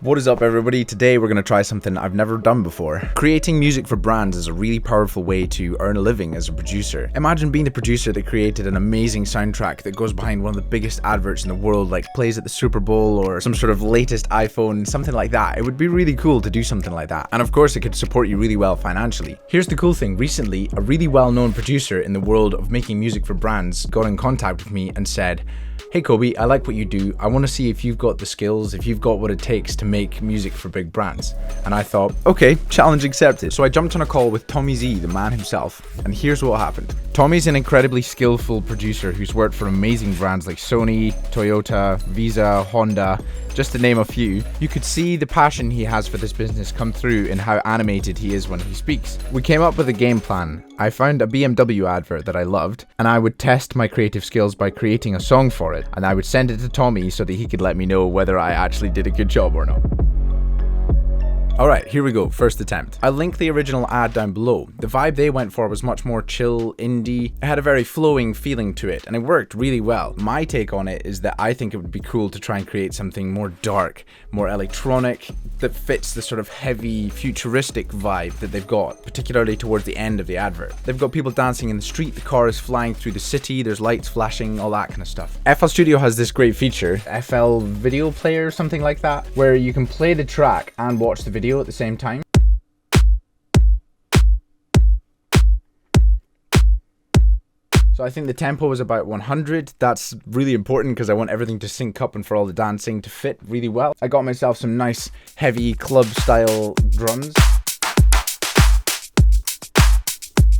What is up, everybody? Today we're going to try something I've never done before. Creating music for brands is a really powerful way to earn a living as a producer. Imagine being the producer that created an amazing soundtrack that goes behind one of the biggest adverts in the world, like plays at the Super Bowl or some sort of latest iPhone, something like that. It would be really cool to do something like that. And of course, it could support you really well financially. Here's the cool thing. Recently, a really well-known producer in the world of making music for brands got in contact with me and said, "Hey Kobe, I like what you do. I want to see if you've got the skills, if you've got what it takes to make music for big brands." And I thought, okay, challenge accepted. So I jumped on a call with Tommy Z, the man himself, and here's what happened. Tommy's an incredibly skillful producer who's worked for amazing brands like Sony, Toyota, Visa, Honda, just to name a few. You could see the passion he has for this business come through in how animated he is when he speaks. We came up with a game plan. I found a BMW advert that I loved, and I would test my creative skills by creating a song for it, and I would send it to Tommy so that he could let me know whether I actually did a good job or not. Alright, here we go, first attempt. I'll link the original ad down below. The vibe they went for was much more chill, indie. It had a very flowing feeling to it, and it worked really well. My take on it is that I think it would be cool to try and create something more dark, more electronic, that fits the sort of heavy, futuristic vibe that they've got, particularly towards the end of the advert. They've got people dancing in the street, the car is flying through the city, there's lights flashing, all that kind of stuff. FL Studio has this great feature, FL Video Player, something like that, where you can play the track and watch the video at the same time. So I think the tempo is about 100. That's really important because I want everything to sync up and for all the dancing to fit really well. I got myself some nice heavy club style drums.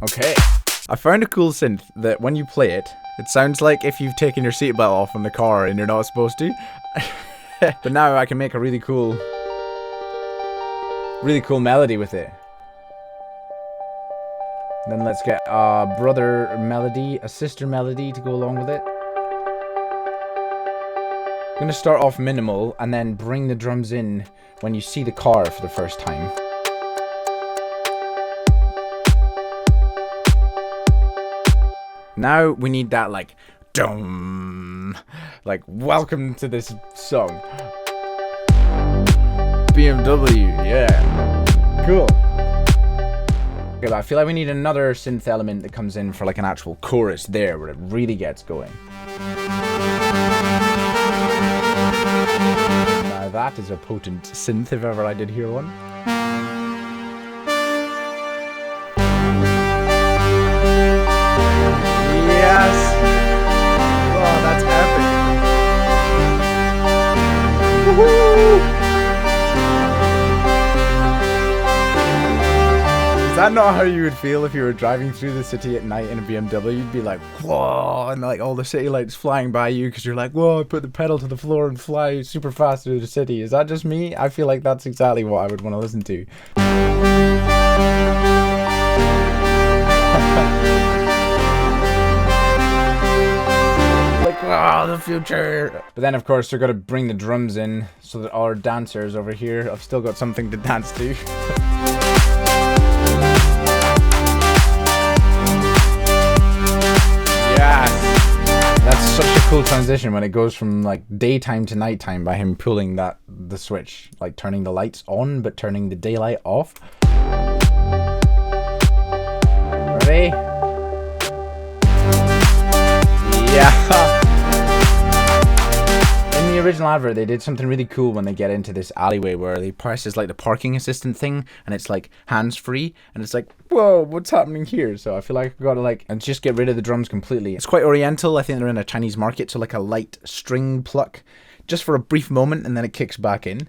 Okay. I found a cool synth that when you play it, it sounds like if you've taken your seatbelt off in the car and you're not supposed to. But now I can make a really cool melody with it. Then let's get a brother melody, a sister melody to go along with it. I'm gonna start off minimal and then bring the drums in when you see the car for the first time. Now we need that like dum, like welcome to this song. BMW, yeah, cool. Okay, I feel like we need another synth element that comes in for like an actual chorus there where it really gets going. Now that is a potent synth if ever I did hear one. Yes! Oh, that's epic! Woohoo! Is that not how you would feel if you were driving through the city at night in a BMW? You'd be like, whoa, and like all the city lights flying by you because you're like, whoa, I put the pedal to the floor and fly super fast through the city. Is that just me? I feel like that's exactly what I would want to listen to. Like, wow, the future. But then, of course, they're going to bring the drums in so that our dancers over here have still got something to dance to. That's such a cool transition when it goes from like daytime to nighttime by him pulling the switch, like turning the lights on but turning the daylight off. Ready? Yeah. In the original advert, they did something really cool when they get into this alleyway where they press this like the parking assistant thing and it's like hands-free and it's like, whoa, what's happening here? So I feel like I've got to like and just get rid of the drums completely. It's quite oriental. I think they're in a Chinese market, so like a light string pluck just for a brief moment and then it kicks back in.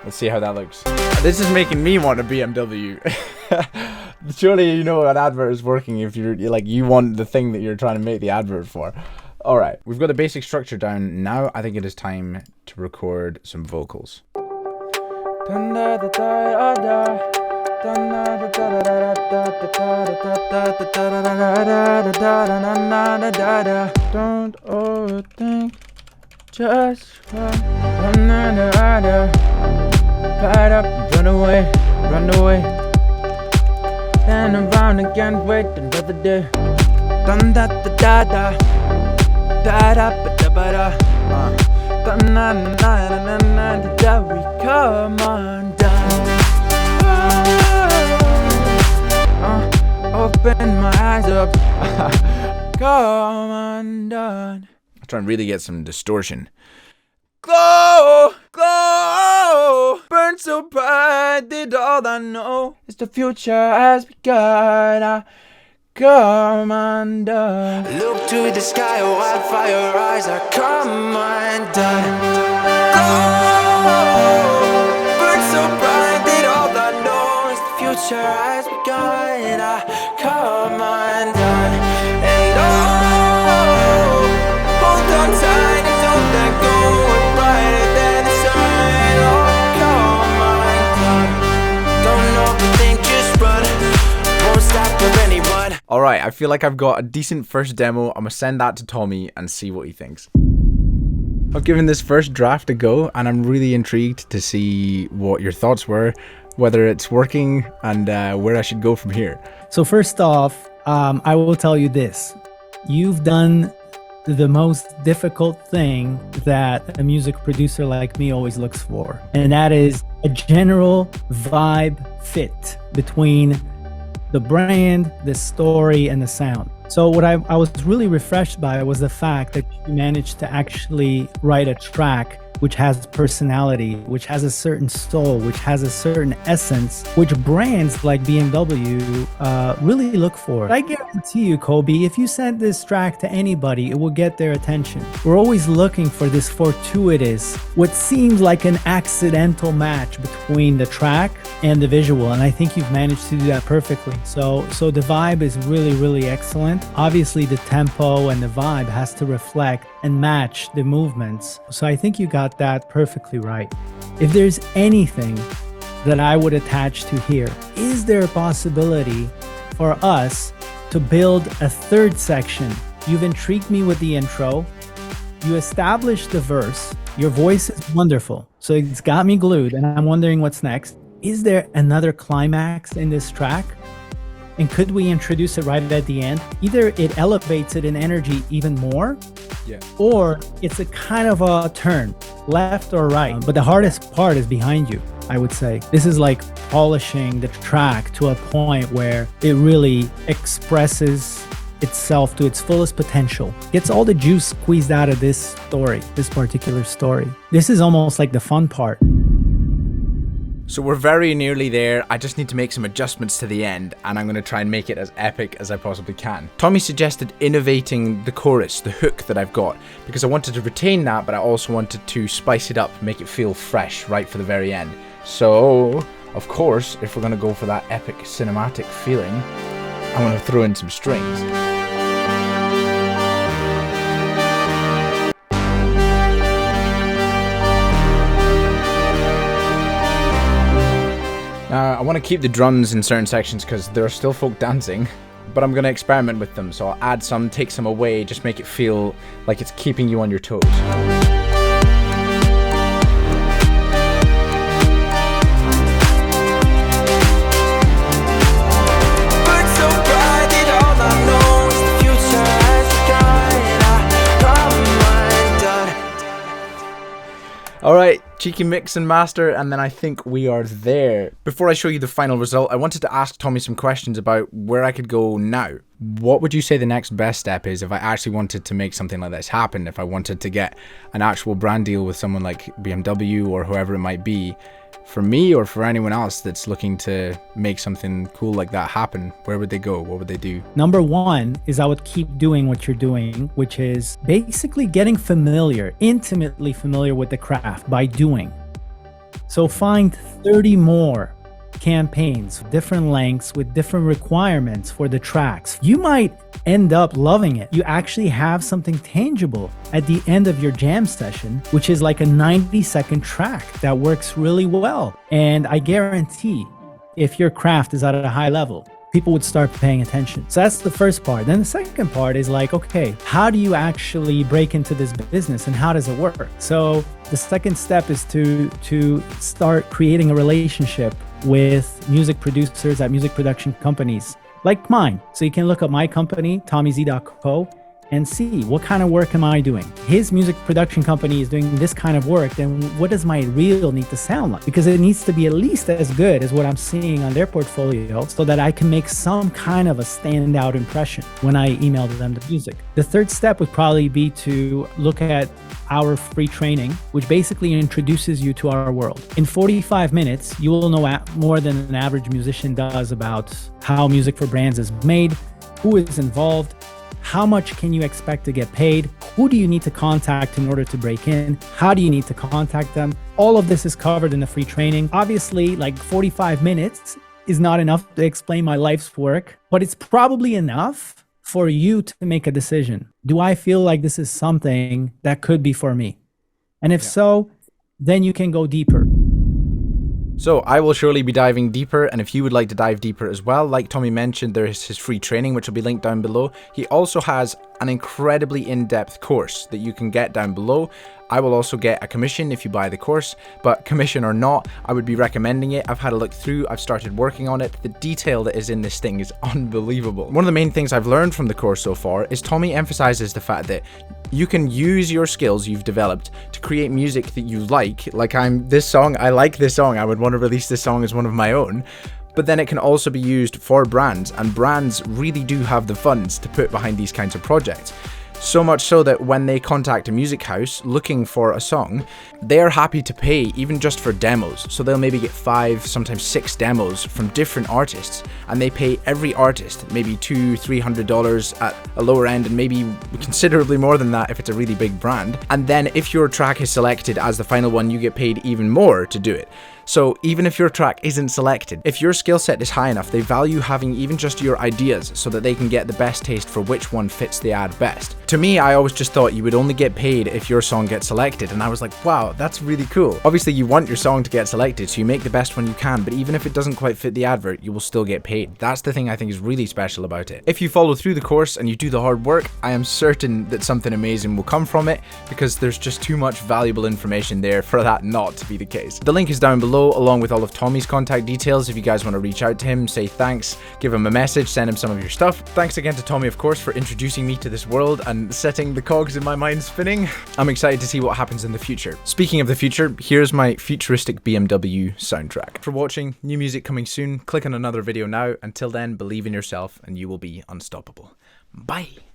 Let's see how that looks. This is making me want a BMW. Surely you know an advert is working if you're like you want the thing that you're trying to make the advert for. Alright, we've got the basic structure down. Now I think it is time to record some vocals. Don't overthink, just Fight up, run away, run away. Then around again, wait another day. Dun da da da da. Da da ba da ba da. Da na na na na na da. We come undone. Open my eyes up. Come undone. I'm trying to really get some distortion. Glow, glow, burn so bright that all I know is the future has begun. I come undone. Look to the sky, a wildfire eyes are come undone. Glow, burn so bright that all I know is the future has begun. I come undone. And oh, hold on tight and don't let go. Alright, I feel like I've got a decent first demo. I'm gonna send that to Tommy and see what he thinks. I've given this first draft a go and I'm really intrigued to see what your thoughts were, whether it's working and where I should go from here. So first off, I will tell you this. You've done the most difficult thing that a music producer like me always looks for, and that is a general vibe fit between the brand, the story, and the sound. So what I was really refreshed by was the fact that you managed to actually write a track which has personality, which has a certain soul, which has a certain essence, which brands like BMW really look for. I guarantee you, Kobe, if you sent this track to anybody, it will get their attention. We're always looking for this fortuitous, what seems like an accidental match between the track and the visual, and I think you've managed to do that perfectly. So the vibe is really, really excellent. Obviously, the tempo and the vibe has to reflect and match the movements. So I think you got that perfectly right. If there's anything that I would attach to here, is there a possibility for us to build a third section? You've intrigued me with the intro. You established the verse. Your voice is wonderful. So it's got me glued and I'm wondering what's next. Is there another climax in this track? And could we introduce it right at the end? Either it elevates it in energy even more, or it's a kind of a turn, left or right. But the hardest part is behind you, I would say. This is like polishing the track to a point where it really expresses itself to its fullest potential. Gets all the juice squeezed out of this story, this particular story. This is almost like the fun part. So we're very nearly there. I just need to make some adjustments to the end and I'm going to try and make it as epic as I possibly can. Tommy suggested innovating the chorus, the hook that I've got, because I wanted to retain that, but I also wanted to spice it up, make it feel fresh right for the very end. So, of course, if we're going to go for that epic cinematic feeling, I'm going to throw in some strings. Now, I want to keep the drums in certain sections because there are still folk dancing, but I'm going to experiment with them. So I'll add some, take some away, just make it feel like it's keeping you on your toes. Alright, cheeky mix and master, and then I think we are there. Before I show you the final result, I wanted to ask Tommy some questions about where I could go now. What would you say the next best step is if I actually wanted to make something like this happen? If I wanted to get an actual brand deal with someone like BMW or whoever it might be, for me or for anyone else that's looking to make something cool like that happen, where would they go? What would they do? Number one is I would keep doing what you're doing, which is basically getting familiar, intimately familiar with the craft by doing. So find 30 more campaigns, different lengths with different requirements for the tracks. You might end up loving it. You actually have something tangible at the end of your jam session, which is like a 90-second track that works really well. And I guarantee if your craft is at a high level, people would start paying attention. So that's the first part. Then the second part is like, okay, how do you actually break into this business and how does it work? So the second step is to start creating a relationship with music producers at music production companies like mine. So you can look up my company, TommyZ.co, and see what kind of work am I doing. His music production company is doing this kind of work, then what does my reel need to sound like? Because it needs to be at least as good as what I'm seeing on their portfolio so that I can make some kind of a standout impression when I email them the music. The third step would probably be to look at our free training, which basically introduces you to our world. In 45 minutes, you will know more than an average musician does about how music for brands is made, who is involved, how much can you expect to get paid, who do you need to contact in order to break in, how do you need to contact them. All of this is covered in the free training. Obviously, like 45 minutes is not enough to explain my life's work, but it's probably enough for you to make a decision. Do I feel like this is something that could be for me? And if so, then you can go deeper. So I will surely be diving deeper, and if you would like to dive deeper as well, like Tommy mentioned, there is his free training, which will be linked down below. He also has an incredibly in-depth course that you can get down below. I will also get a commission if you buy the course, but commission or not, I would be recommending it. I've had a look through, I've started working on it. The detail that is in this thing is unbelievable. One of the main things I've learned from the course so far is Tommy emphasizes the fact that you can use your skills you've developed to create music that you like this song, I like this song, I would want to release this song as one of my own. But then it can also be used for brands, and brands really do have the funds to put behind these kinds of projects. So much so that when they contact a music house looking for a song, they're happy to pay even just for demos. So they'll maybe get 5, sometimes 6 demos from different artists, and they pay every artist maybe $200-300 at a lower end, and maybe considerably more than that if it's a really big brand. And then if your track is selected as the final one, you get paid even more to do it. So even if your track isn't selected, if your skill set is high enough, they value having even just your ideas so that they can get the best taste for which one fits the ad best. To me, I always just thought you would only get paid if your song gets selected, and I was like, wow, that's really cool. Obviously, you want your song to get selected, so you make the best one you can, but even if it doesn't quite fit the advert, you will still get paid. That's the thing I think is really special about it. If you follow through the course and you do the hard work, I am certain that something amazing will come from it, because there's just too much valuable information there for that not to be the case. The link is down below, along with all of Tommy's contact details if you guys want to reach out to him, say thanks, give him a message, send him some of your stuff. Thanks again to Tommy, of course, for introducing me to this world and setting the cogs in my mind spinning. I'm excited to see what happens in the future. Speaking of the future, here's my futuristic BMW soundtrack. For watching, new music coming soon. Click on another video now. Until then, believe in yourself and you will be unstoppable. Bye!